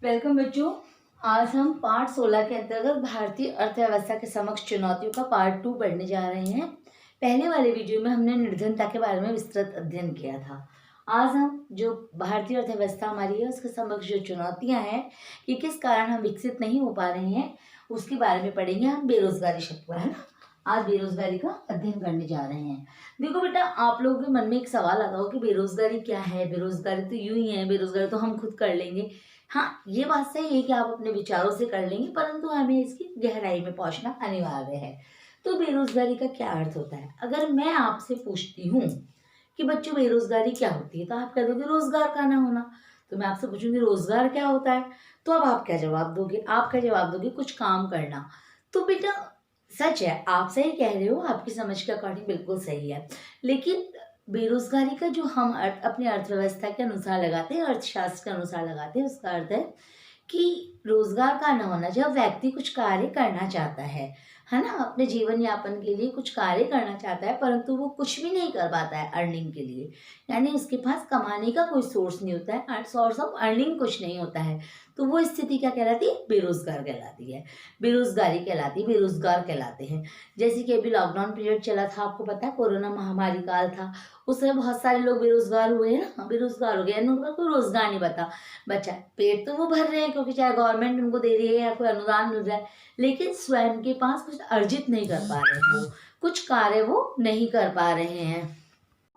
Welcome बच्चों। आज हम पार्ट 16 के अंतर्गत भारतीय अर्थव्यवस्था के समक्ष चुनौतियों का पार्ट 2 पढ़ने जा रहे हैं। पहले वाले वीडियो में हमने निर्धनता के बारे में विस्तृत अध्ययन किया था। आज हम जो भारतीय अर्थव्यवस्था हमारी है उसके समक्ष जो चुनौतियां हैं कि किस कारण हम विकसित नहीं हो पा रहे हैं उसके बारे में पढ़ेंगे। हम बेरोजगारी शब्द पर, है ना, आज बेरोजगारी का अध्ययन करने जा रहे हैं। देखो बेटा, आप लोगों के मन में एक सवाल आता हो कि बेरोजगारी क्या है। बेरोजगारी तो यूं ही है, बेरोजगारी तो हम खुद कर लेंगे। हाँ, ये बात सही है कि आप अपने विचारों से कर लेंगे, परंतु हमें इसकी गहराई में पहुंचना अनिवार्य है। तो बेरोजगारी का क्या अर्थ होता है? अगर मैं आपसे पूछती हूँ कि बच्चों बेरोजगारी क्या होती है, तो आप कह दोगे रोजगार का ना होना। तो मैं आपसे पूछूंगी रोजगार क्या होता है, तो अब आप क्या जवाब दोगे? आप क्या जवाब दोगे? कुछ काम करना। तो बेटा सच है, आप सही कह रहे हो, आपकी समझ के अकॉर्डिंग बिल्कुल सही है। लेकिन बेरोजगारी का जो हम अपने अर्थव्यवस्था के अनुसार लगाते हैं, अर्थशास्त्र के अनुसार लगाते हैं, उसका अर्थ है कि रोजगार का न होना। जब व्यक्ति कुछ कार्य करना चाहता है ना, अपने जीवन यापन के लिए कुछ कार्य करना चाहता है, परंतु वो कुछ भी नहीं कर पाता है अर्निंग के लिए, यानी उसके पास कमाने का कोई सोर्स नहीं होता है, सोर्स ऑफ अर्निंग कुछ नहीं होता है, तो वो स्थिति क्या कहलाती है? बेरोजगार कहलाती है, बेरोजगारी कहलाती है, बेरोजगार कहलाते हैं। जैसे कि अभी लॉकडाउन पीरियड चला था, आपको पता है, कोरोना महामारी काल था, उस समय बहुत सारे लोग बेरोजगार हुए हैं ना, बेरोजगार हो गए, यानी उनका कोई रोजगार नहीं बचा। पेट तो वो भर रहे हैं क्योंकि चाहे गवर्नमेंट उनको दे रही है या कोई अनुदान मिल रहा है, लेकिन स्वयं के पास कुछ अर्जित नहीं कर पा रहे हैं, वो कुछ कार्य वो नहीं कर पा रहे हैं,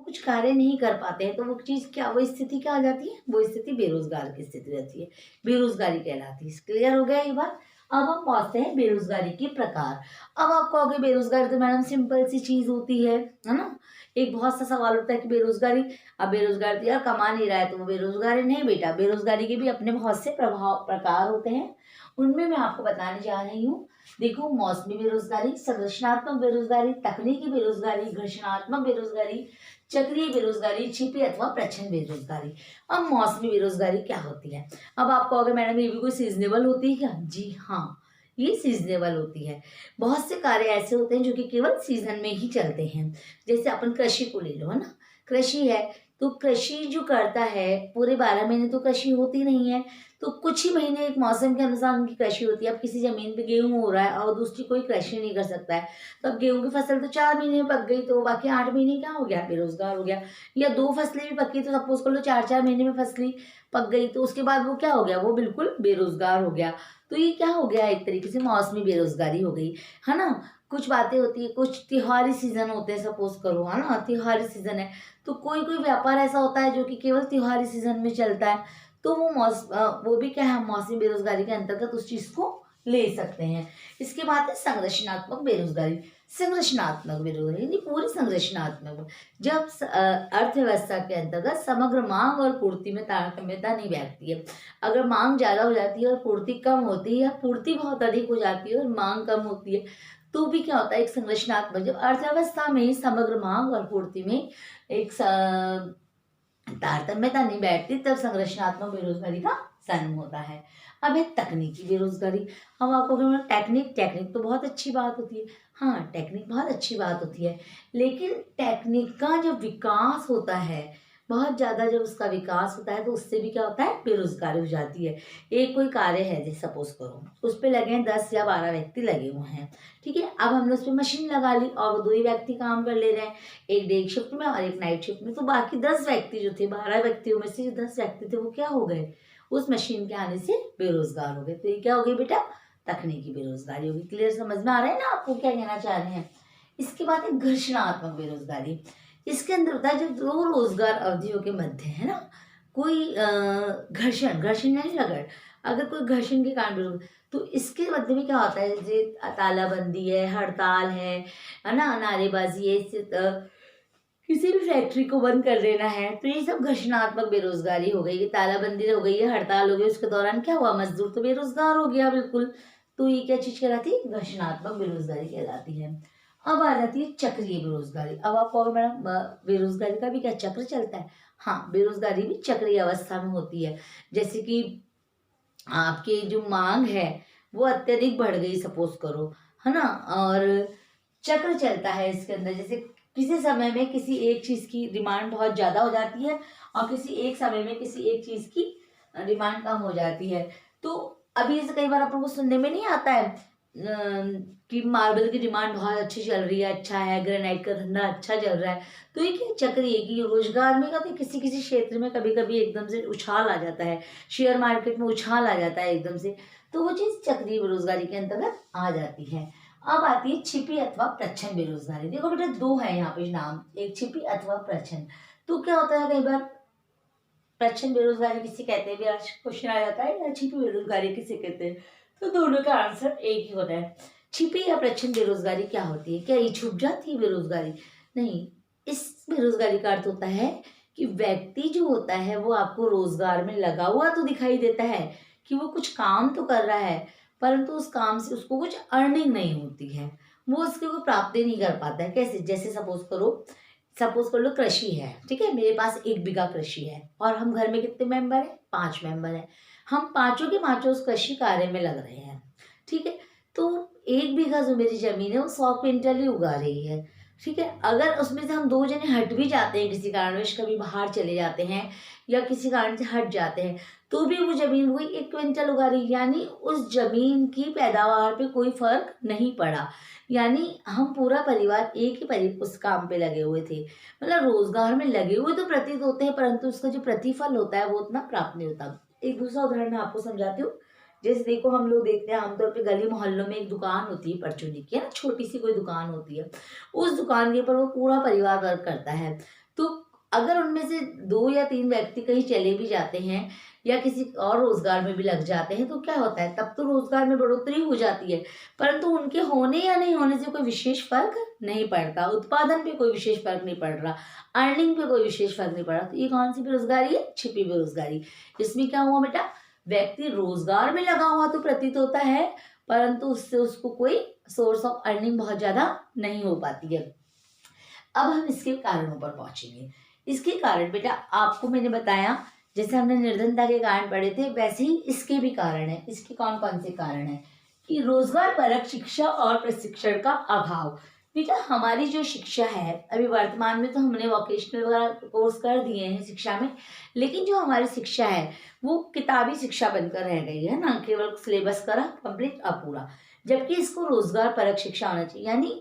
कुछ कार्य नहीं कर पाते हैं, तो वो चीज क्या, वो स्थिति क्या आ जाती है? वो स्थिति बेरोजगार की स्थिति रहती है, बेरोजगारी कहलाती है। क्लियर हो गया ये बात? अब हम पहुंचते हैं बेरोजगारी के प्रकार। अब आप कहोगे बेरोजगारी तो मैडम सिंपल सी चीज होती है ना। एक बहुत सा सवाल उठता है कि बेरोजगारी, अब बेरोजगार तो यार कमा नहीं रहा है तो वो बेरोजगारी नहीं। बेटा, बेरोजगारी के भी अपने बहुत से प्रकार होते हैं, उनमें मैं आपको बताने जा रही हूँ। देखो, मौसमी बेरोजगारी, संरचनात्मक बेरोजगारी, तकनीकी बेरोजगारी, घर्षणात्मक बेरोजगारी, चक्रीय बेरोजगारी, छिपी अथवा प्रच्छन्न बेरोजगारी। अब मौसमी बेरोजगारी क्या होती है? अब आप कहोगे मैडम ये भी कोई सीजनेबल होती है क्या? जी हाँ, ये सीजनेबल होती है। बहुत से कार्य ऐसे होते हैं जो कि केवल सीजन में ही चलते हैं। जैसे अपन कृषि को ले लो, है ना, कृषि है तो कृषि जो करता है, पूरे 12 महीने तो कृषि होती नहीं है, तो कुछ ही महीने एक मौसम के अनुसार उनकी कृषि होती है। अब किसी जमीन पे गेहूं हो रहा है और दूसरी कोई कृषि नहीं कर सकता है, तो अब गेहूं की फसल तो 4 महीने में पक गई, तो बाकी 8 महीने क्या हो गया? बेरोजगार हो गया। या 2 फसलें भी पकी, तो सपोज कर लो 4-4 महीने में फसली पक गई, तो उसके बाद वो क्या हो गया? वो बिल्कुल बेरोजगार हो गया। तो ये क्या हो गया? एक तरीके से मौसमी बेरोजगारी हो गई, है ना। कुछ बातें होती है, कुछ त्योहारी सीजन होते हैं, सपोज करो, है ना, त्योहारी सीजन है, तो कोई कोई व्यापार ऐसा होता है जो कि केवल त्योहारी सीजन में चलता है, तो वो भी क्या है? मौसमी बेरोजगारी के अंतर्गत उस चीज को ले सकते हैं। इसके बाद है संरचनात्मक बेरोजगारी। संरचनात्मक बेरोजगारी यानी पूरी संरचनात्मक, जब अर्थव्यवस्था के अंतर्गत समग्र मांग और पूर्ति में तारतम्यता नहीं बैठती है। अगर मांग ज्यादा हो जाती है और पूर्ति कम होती है, या पूर्ति बहुत अधिक हो जाती है और मांग कम होती है, तो भी क्या होता है? एक संरचनात्मक, जब अर्थव्यवस्था में समग्र मांग और पूर्ति में एक तारतम्यता नहीं बैठती, तब संरचनात्मक बेरोजगारी का जन्म होता है। अब है तकनीकी बेरोजगारी। अब आपको टेक्निक तो बहुत अच्छी बात होती है, हाँ, टेक्निक बहुत अच्छी बात होती है, लेकिन टेक्निक का जब विकास होता है, बहुत ज्यादा जब उसका विकास होता है, तो उससे भी क्या होता है? बेरोजगारी हो जाती है। एक कोई कार्य है, जैसे सपोज करो उस पर लगे हैं 10 या 12 व्यक्ति लगे हुए हैं, ठीक है। अब हमने उस पर मशीन लगा ली और वो 2 ही व्यक्ति काम कर ले रहे हैं, एक डे शिफ्ट में और एक नाइट शिफ्ट में, तो बाकी 10 व्यक्ति जो थे, 12 व्यक्तियों में से जो 10 व्यक्ति थे, वो क्या हो गए? उस मशीन के आने से बेरोजगार हो गए। तो ये क्या हो गई बेटा? तकनीकी बेरोजगारी होगी। क्लियर, समझ में आ रहा है ना आपको क्या कहना चाह रहे हैं? इसके बाद है घर्षणात्मक बेरोजगारी। इसके अंदर होता है जब 2 रोजगार अवधियों के मध्य, है ना, कोई घर्षण यानी रगड़, अगर कोई घर्षण के कारण, तो इसके मध्य में क्या होता है? जैसे तालाबंदी है, हड़ताल है ना, नारेबाजी है, इससे किसी भी फैक्ट्री को बंद कर देना है, तो ये सब घर्षणात्मक बेरोजगारी हो गई। ये तालाबंदी हो गई है, हड़ताल हो गई, उसके दौरान क्या हुआ? मजदूर तो बेरोजगार हो गया बिल्कुल। तो ये क्या चीज कहलाती है? घर्षणात्मक बेरोजगारी कहलाती है। अब आ जाती है चक्रीय बेरोजगारी। अब आप कहोगे मैडम बेरोजगारी का भी क्या चक्र चलता है? हाँ, बेरोजगारी भी चक्रीय अवस्था में होती है। जैसे कि आपकी जो मांग है वो अत्यधिक बढ़ गई, सपोज करो, है ना, और चक्र चलता है इसके अंदर। जैसे किसी समय में किसी एक चीज की डिमांड बहुत ज्यादा हो जाती है और किसी एक समय में किसी एक चीज की डिमांड कम हो जाती है, तो अभी ऐसे कई बार आप लोगों को सुनने में नहीं आता है कि मार्बल की डिमांड बहुत अच्छी चल रही है, अच्छा है, ग्रेनाइट का धंधा अच्छा चल रहा है। तो ये क्या चक्र है कि रोजगार में कहते किसी किसी क्षेत्र में कभी कभी एकदम से उछाल आ जाता है, शेयर मार्केट में उछाल आ जाता है एकदम से, तो वो चीज चक्रीय बेरोजगारी के अंतर्गत आ जाती है। अब आती है छिपी अथवा प्रच्छन्न बेरोजगारी। देखो बेटा दो है यहाँ पे नाम, एक छिपी अथवा प्रच्छन्न। तो क्या होता है कई बार प्रच्छन्न बेरोजगारी किसे कहते हैं, भी आज क्वेश्चन आ जाता है, या छिपी बेरोजगारी किसे कहते हैं, तो दोनों का आंसर एक ही होता है। छिपी या प्रच्छन्न बेरोजगारी क्या होती है? क्या ये छुप जाती है बेरोजगारी? नहीं, इस बेरोजगारी का अर्थ होता है कि व्यक्ति जो होता है वो आपको रोजगार में लगा हुआ तो दिखाई देता है कि वो कुछ काम तो कर रहा है, परंतु उस काम से उसको कुछ अर्निंग नहीं होती है, वो उसके को प्राप्ति नहीं कर पाता है। कैसे? जैसे सपोज कर लो कृषि है, ठीक है, मेरे पास 1 बीघा कृषि है और हम घर में कितने मेंबर हैं? 5 मेंबर हैं। हम पांचों के पांचों उस कृषि कार्य में लग रहे हैं, ठीक है। तो 1 बीघा जो मेरी जमीन है वो 100 क्विंटल ही उगा रही है, ठीक है। अगर उसमें से हम 2 जने हट भी जाते हैं, किसी कारणवश कभी बाहर चले जाते हैं या किसी कारण से हट जाते हैं, तो भी वो जमीन वही 1 क्विंटल उगा रही है, यानी उस जमीन की पैदावार पे कोई फर्क नहीं पड़ा। यानी हम पूरा परिवार एक ही उस काम पे लगे हुए थे, मतलब रोजगार में लगे हुए तो प्रतीत होते हैं, परंतु उसका जो प्रतिफल होता है वो उतना प्राप्त नहीं होता। एक दूसरा उदाहरण मैं आपको समझाती हूँ। जैसे देखो हम लोग देखते हैं आमतौर पे गली मोहल्लों में एक दुकान होती है परचूनी की, है ना, छोटी सी कोई दुकान होती है, उस दुकान के ऊपर वो पूरा परिवार वर्क करता है। तो अगर उनमें से 2 या 3 व्यक्ति कहीं चले भी जाते हैं या किसी और रोजगार में भी लग जाते हैं, तो क्या होता है, तब तो रोजगार में बढ़ोतरी हो जाती है, परंतु उनके होने या नहीं होने से कोई विशेष फर्क नहीं पड़ता, उत्पादन पे कोई विशेष फर्क नहीं पड़ रहा, अर्निंग पे कोई विशेष फर्क नहीं पड़ रहा। तो ये कौन सी बेरोजगारी है? छिपी बेरोजगारी। इसमें क्या हुआ बेटा, व्यक्ति रोजगार में लगा हुआ तो प्रतीत होता है, परंतु उससे उसको कोई सोर्स ऑफ अर्निंग बहुत ज्यादा नहीं हो पाती है। अब हम इसके कारणों पर पहुंचेंगे। इसके कारण बेटा आपको मैंने बताया, जैसे हमने निर्धनता के कारण पढ़े थे, वैसे ही इसके भी कारण है। इसके कौन कौन से कारण है? कि रोजगार परक शिक्षा और प्रशिक्षण का अभाव। बेटा हमारी जो शिक्षा है, अभी वर्तमान में तो हमने वोकेशनल वगैरह कोर्स कर दिए हैं शिक्षा में, लेकिन जो हमारी शिक्षा है वो किताबी शिक्षा बनकर रह गई है ना, केवल सिलेबस करा कंप्लीट अपूरा, जबकि इसको रोजगार परक शिक्षा होना चाहिए। यानी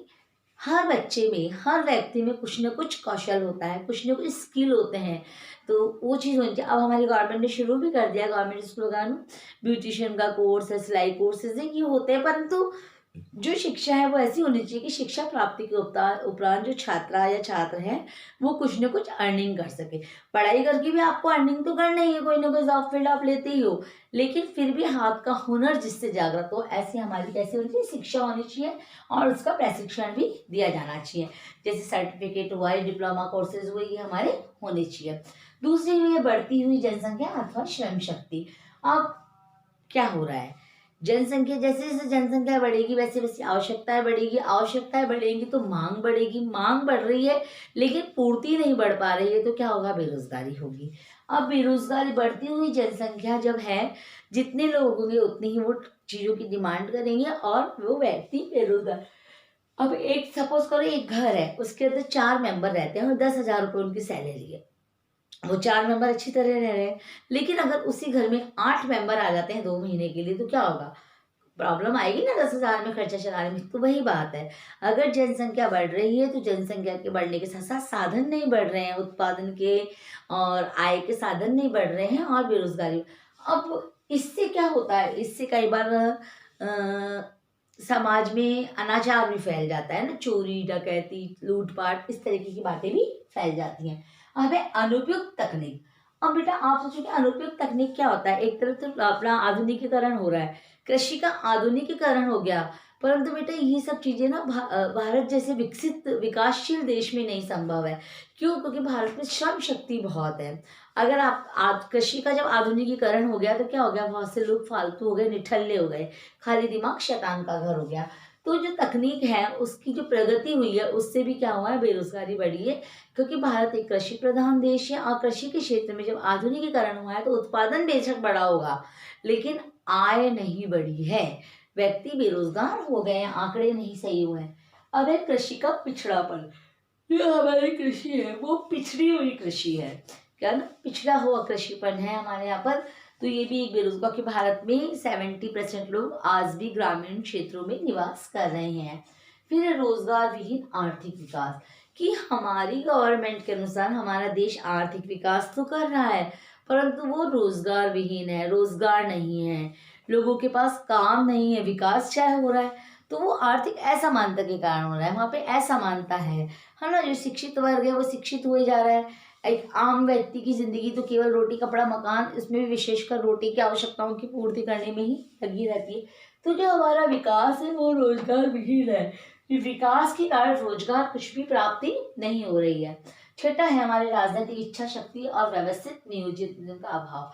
हर बच्चे में, हर व्यक्ति में कुछ न कुछ कौशल होता है, कुछ न कुछ स्किल होते हैं, तो वो चीज़ होनी चाहिए। अब हमारी गवर्नमेंट ने शुरू भी कर दिया, गवर्नमेंट स्कूल वगैरह में ब्यूटिशियन का कोर्स है, सिलाई कोर्सेज है, ये होते हैं, परंतु जो शिक्षा है वो ऐसी होनी चाहिए कि शिक्षा प्राप्ति के उपरांत जो छात्रा या छात्र है वो कुछ न कुछ अर्निंग कर सके। पढ़ाई करके भी आपको अर्निंग तो करना ही है, कोई ना कोई जॉब फील्ड आप लेते ही हो, लेकिन फिर भी हाथ का हुनर जिससे जागृत हो, ऐसी हमारी कैसी होनी चाहिए, शिक्षा होनी चाहिए, और उसका प्रशिक्षण भी दिया जाना चाहिए। जैसे सर्टिफिकेट हुआ, डिप्लोमा कोर्सेज हुए, ये हमारे होने चाहिए। दूसरी हुई है बढ़ती हुई जनसंख्या अथवा श्रम शक्ति। अब क्या हो रहा है, जनसंख्या, जैसे जैसे जनसंख्या बढ़ेगी वैसे वैसे आवश्यकताएं बढ़ेगी, आवश्यकताएं बढ़ेंगी तो मांग बढ़ेगी, मांग बढ़ रही है लेकिन पूर्ति नहीं बढ़ पा रही है, तो क्या होगा, बेरोजगारी होगी। अब बेरोजगारी, बढ़ती हुई जनसंख्या जब है, जितने लोग होंगे उतनी ही वो चीजों की डिमांड करेंगे और वो व्यक्ति बेरोजगार। अब एक सपोज करो एक घर है, उसके अंदर 4 मेंबर रहते हैं और 10,000 रुपये उनकी सैलरी है, वो 4 मेंबर अच्छी तरह रह रहे हैं, लेकिन अगर उसी घर में 8 मेंबर आ जाते हैं 2 महीने के लिए, तो क्या होगा, प्रॉब्लम आएगी ना 10,000 में खर्चा चलाने में। तो वही बात है, अगर जनसंख्या बढ़ रही है तो जनसंख्या के बढ़ने के साथ साथ साधन नहीं बढ़ रहे हैं, उत्पादन के और आय के साधन नहीं बढ़ रहे हैं, और बेरोजगारी। अब इससे क्या होता है, इससे कई बार समाज में अनाचार भी फैल जाता है ना, चोरी डकैती लूटपाट इस तरीके की बातें भी फैल जाती हैं। अब है अनुपयुक्त तकनीक। अब बेटा आप सोचो कि अनुपयुक्त तकनीक क्या होता है, एक तरफ तो अपना आधुनिकीकरण हो रहा है, कृषि का आधुनिकीकरण हो गया, परंतु बेटा ये सब चीजें ना भारत जैसे विकसित विकासशील देश में नहीं संभव है। क्यों? क्योंकि भारत में श्रम शक्ति बहुत है। अगर आप कृषि का जब आधुनिकीकरण हो गया तो क्या हो गया, बहुत से लोग फालतू हो गए, निठल्ले हो गए, खाली दिमाग शैतान का घर हो गया। तो जो तकनीक है उसकी जो प्रगति हुई है उससे भी क्या हुआ है, बेरोजगारी बढ़ी है, क्योंकि भारत एक कृषि प्रधान देश है, और कृषि के क्षेत्र में जब आधुनिकीकरण हुआ है तो उत्पादन बेशक बढ़ा होगा लेकिन आय नहीं बढ़ी है, व्यक्ति बेरोजगार हो गए हैं, आंकड़े नहीं सही हुए हैं। अब है कृषि का पिछड़ापन। जो हमारी कृषि है वो पिछड़ी हुई कृषि है, क्या ना, पिछड़ा हुआ कृषिपन है हमारे यहाँ पर। तो ये भी एक बेरोजगार कि भारत में 70% लोग आज भी ग्रामीण क्षेत्रों में निवास कर रहे हैं। फिर है रोजगार विहीन आर्थिक विकास, कि हमारी गवर्नमेंट के अनुसार हमारा देश आर्थिक विकास तो कर रहा है परंतु वो रोजगार विहीन है, रोजगार नहीं है, लोगों के पास काम नहीं है। विकास चाहे हो रहा है तो वो आर्थिक असमानता के कारण हो रहा है, वहाँ पे असमानता है ना। जो शिक्षित वर्ग है वो शिक्षित हुए जा रहा है। एक आम व्यक्ति की जिंदगी तो केवल रोटी कपड़ा मकान, इसमें भी विशेषकर रोटी की आवश्यकताओं की पूर्ति करने में ही लगी रहती है। तो जो हमारा विकास है वो रोजगार विहीन है, विकास के कारण रोजगार कुछ भी प्राप्ति नहीं हो रही है। छठा है हमारे राजनीतिक इच्छा शक्ति और व्यवस्थित नियोजित का अभाव।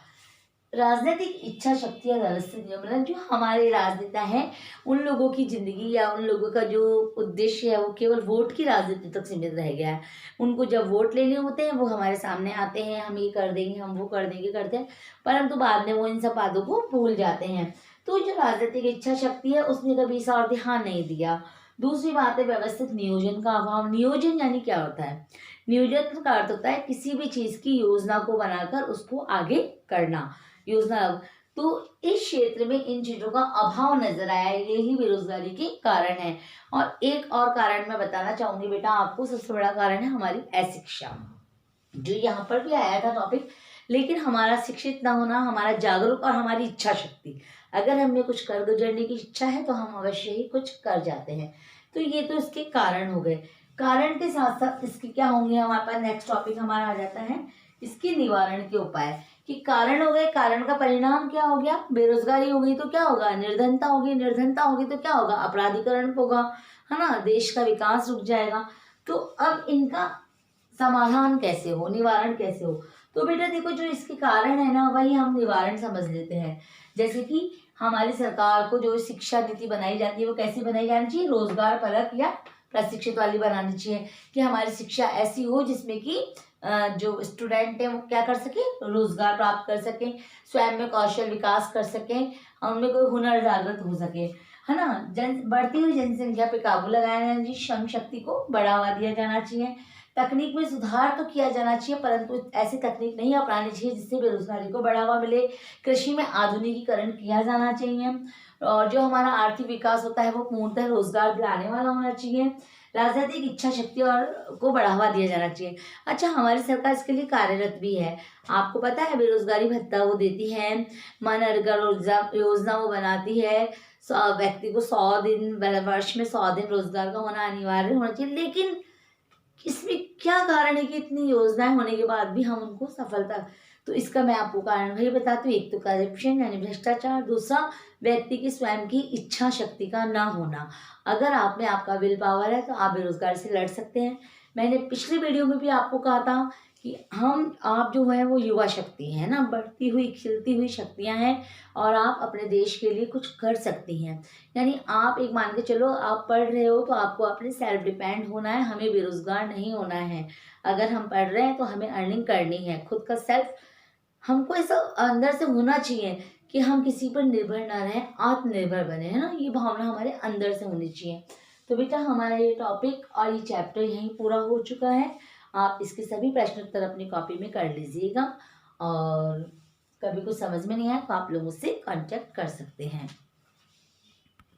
राजनीतिक इच्छा शक्ति और व्यवस्थित नियम, मतलब जो हमारे राजनेता हैं उन लोगों की जिंदगी या उन लोगों का जो उद्देश्य है वो केवल वोट की राजनीति तक सीमित रह गया है। उनको जब वोट लेने होते हैं वो हमारे सामने आते हैं, हम ये कर देंगे, हम वो कर देंगे, करते हैं, परंतु बाद में वो इन सब बातों को भूल जाते हैं। तो जो राजनीतिक इच्छा शक्ति है उसने कभी इस और ध्यान नहीं दिया। दूसरी बात है व्यवस्थित नियोजन का अभाव। नियोजन यानी क्या होता है? नियोजन का अर्थ होता है किसी भी चीज की योजना को बनाकर उसको आगे करना, योजना। तो इस क्षेत्र में इन चीजों का अभाव नजर आया, यही बेरोजगारी के कारण है। और एक और कारण मैं बताना चाहूंगी बेटा आपको, सबसे बड़ा कारण है हमारी अशिक्षा, जो यहाँ पर भी आया था टॉपिक। लेकिन हमारा शिक्षित ना होना, हमारा जागरूक और हमारी इच्छा शक्ति, अगर हमें कुछ कर गुजरने की इच्छा है तो हम अवश्य ही कुछ कर जाते हैं। तो ये तो इसके कारण हो गए। कारण के साथ साथ इसके क्या होंगे, हमारे पास नेक्स्ट टॉपिक हमारा आ जाता है इसके निवारण के उपाय। कि कारण हो गए, कारण का परिणाम क्या हो गया? बेरोजगारी हो गई तो क्या होगा? निर्धनता होगी, निर्धनता होगी तो क्या होगा? अपराधीकरण होगा, है ना, देश का विकास रुक जाएगा। तो अब इनका समाधान कैसे हो, निवारण कैसे हो? तो बेटा देखो, जो इसके कारण है ना वही हम निवारण समझ लेते हैं। जैसे कि हमारी सरकार को जो शिक्षा नीति बनाई जाती है वो कैसी बनाई जानी चाहिए? रोजगार परक या प्रशिक्षित वाली बनानी चाहिए, कि हमारी शिक्षा ऐसी हो जिसमें कि जो स्टूडेंट है वो क्या कर सके? रोजगार प्राप्त कर सके, स्वयं में कौशल विकास कर सके, उनमें कोई हुनर जागृत हो सके, है ना। बढ़ती हुई जनसंख्या पे काबू लगाया जाना चाहिए, श्रम शक्ति को बढ़ावा दिया जाना चाहिए, तकनीक में सुधार तो किया जाना चाहिए परंतु ऐसी तकनीक नहीं अपनानी चाहिए जिससे बेरोजगारी को बढ़ावा मिले। कृषि में आधुनिकीकरण किया जाना चाहिए और जो हमारा आर्थिक विकास होता है वो पूर्णतः रोजगार दिलाने वाला होना चाहिए। राजनीतिक इच्छा शक्ति और को बढ़ावा दिया जाना चाहिए। अच्छा, हमारी सरकार इसके लिए कार्यरत भी है। आपको पता है बेरोजगारी भत्ता वो देती है, मनरेगा योजना वो बनाती है, व्यक्ति को 100 दिन, वर्ष में 100 दिन रोजगार का होना अनिवार्य होना चाहिए। लेकिन इसमें क्या कारण है कि इतनी योजनाएं होने के बाद भी हम उनको सफलता, तो इसका मैं आपको कारण वही बताती हूँ। एक तो करप्शन यानी भ्रष्टाचार, दूसरा व्यक्ति की स्वयं की इच्छा शक्ति का ना होना। अगर आप में आपका विल पावर है तो आप बेरोजगारी से लड़ सकते हैं। मैंने पिछली वीडियो में भी आपको कहा था कि आप जो है वो युवा शक्ति है ना, बढ़ती हुई खिलती हुई शक्तियां हैं और आप अपने देश के लिए कुछ कर सकती हैं। यानी आप एक मान के चलो, आप पढ़ रहे हो तो आपको अपने सेल्फ डिपेंड होना है, हमें बेरोजगार नहीं होना है। अगर हम पढ़ रहे हैं तो हमें अर्निंग करनी है, खुद का सेल्फ हमको ऐसा अंदर से होना चाहिए कि हम किसी पर निर्भर ना रहें, आत्मनिर्भर बने, है ना। ये भावना हमारे अंदर से होनी चाहिए। तो बेटा हमारा ये टॉपिक और ये चैप्टर यहीं पूरा हो चुका है। आप इसके सभी प्रश्न उत्तर अपनी कॉपी में कर लीजिएगा और कभी कुछ समझ में नहीं आए तो आप लोग मुझसे कांटेक्ट कर सकते हैं।